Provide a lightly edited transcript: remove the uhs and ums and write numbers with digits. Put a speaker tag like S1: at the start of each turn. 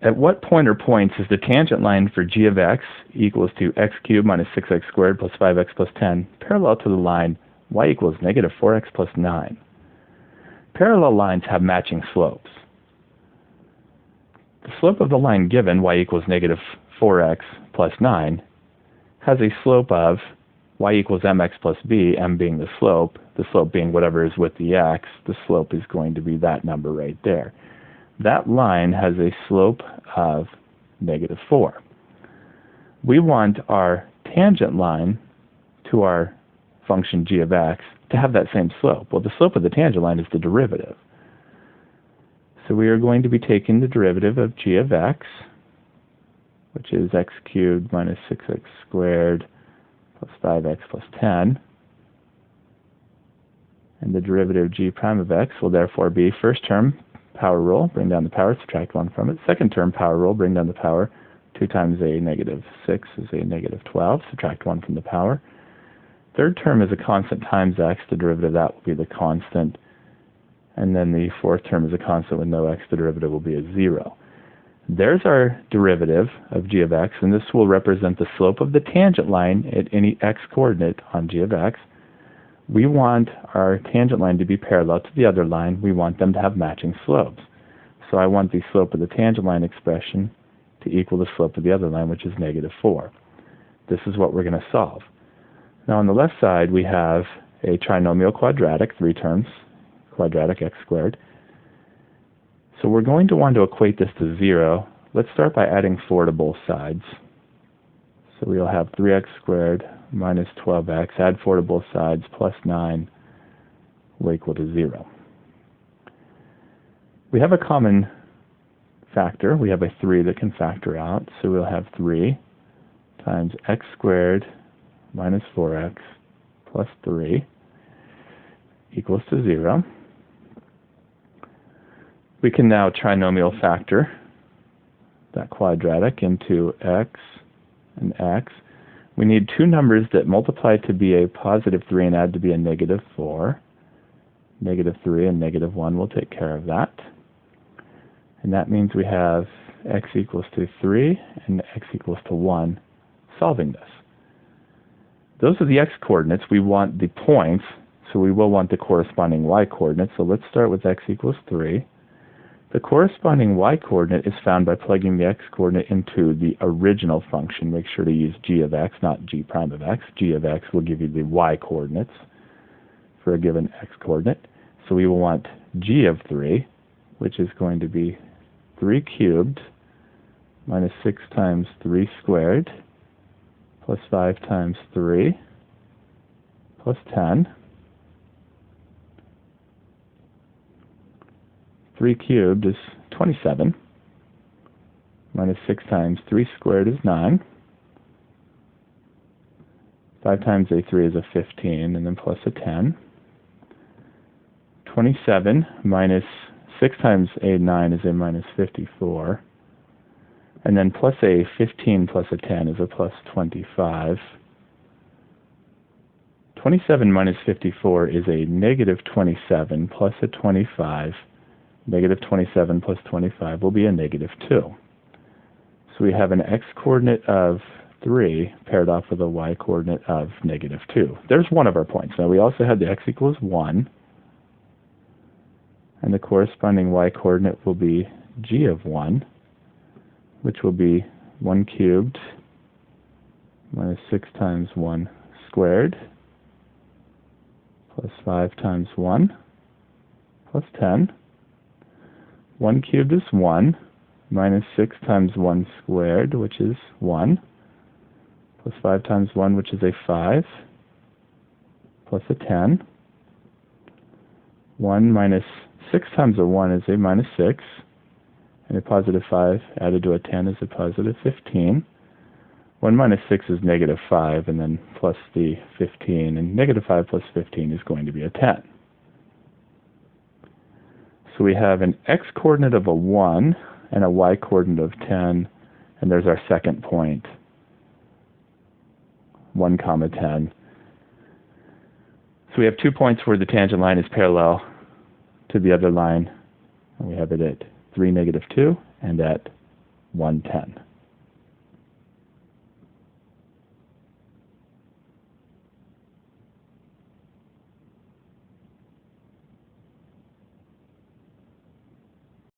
S1: At what point or points is the tangent line for g of x equals to x cubed minus 6x squared plus 5x plus 10 parallel to the line y equals negative 4x plus 9? Parallel lines have matching slopes. The slope of the line given, y equals negative 4x plus 9, has a slope of y equals mx plus b, m being the slope being whatever is with the x. The slope is going to be that number right there. That line has a slope of negative 4. We want our tangent line to our function g of x to have that same slope. Well, the slope of the tangent line is the derivative. So we are going to be taking the derivative of g of x, which is x cubed minus 6x squared plus 5x plus 10. And the derivative of g prime of x will therefore be first term, power rule, bring down the power, subtract 1 from it. Second term, power rule, bring down the power. 2 times a negative 6 is a negative 12, subtract 1 from the power. Third term is a constant times x, the derivative of that will be the constant. And then the fourth term is a constant with no x, the derivative will be a 0. There's our derivative of g of x, and this will represent the slope of the tangent line at any x coordinate on g of x. We want our tangent line to be parallel to the other line. We want them to have matching slopes. So I want the slope of the tangent line expression to equal the slope of the other line, which is negative 4. This is what we're going to solve. Now on the left side we have a trinomial quadratic, 3 terms, quadratic x squared. So we're going to want to equate this to 0. Let's start by adding 4 to both sides. So we'll have 3x squared minus 12x, add 4 to both sides, plus 9 will equal to 0. We have a common factor. We have a 3 that can factor out. So we'll have 3 times x squared minus 4x plus 3 equals to 0. We can now trinomial factor that quadratic into x and x. We need two numbers that multiply to be a positive 3 and add to be a negative 4. Negative 3 and negative 1 will take care of that. And that means we have x equals to 3 and x equals to 1 solving this. Those are the x coordinates. We want the points, so we will want the corresponding y coordinates. So let's start with x equals 3. The corresponding y coordinate is found by plugging the x coordinate into the original function. Make sure to use g of x, not g prime of x. G of x will give you the y coordinates for a given x coordinate. So we will want g of 3, which is going to be 3 cubed minus 6 times 3 squared plus 5 times 3 plus 10. 3 cubed is 27, minus 6 times 3 squared is 9. 5 times a 3 is a 15, and then plus a 10. 27 minus 6 times a 9 is a minus 54. And then plus a 15 plus a 10 is a plus 25. 27 minus 54 is a negative 27 plus a 25. Negative 27 plus 25 will be a negative 2. So we have an x-coordinate of 3 paired off with a y-coordinate of negative 2. There's one of our points. Now we also had the x equals 1. And the corresponding y-coordinate will be g of 1, which will be 1 cubed minus 6 times 1 squared plus 5 times 1 plus 10. 1 cubed is 1, minus 6 times 1 squared, which is 1, plus 5 times 1, which is a 5, plus a 10. 1 minus 6 times a 1 is a minus 6, and a positive 5 added to a 10 is a positive 15. 1 minus 6 is negative 5, and then plus the 15, and negative 5 plus 15 is going to be a 10. So we have an x-coordinate of a 1 and a y-coordinate of 10, and there's our second point, 1 comma 10. So we have 2 points where the tangent line is parallel to the other line, and we have it at 3, negative 2, and at 110.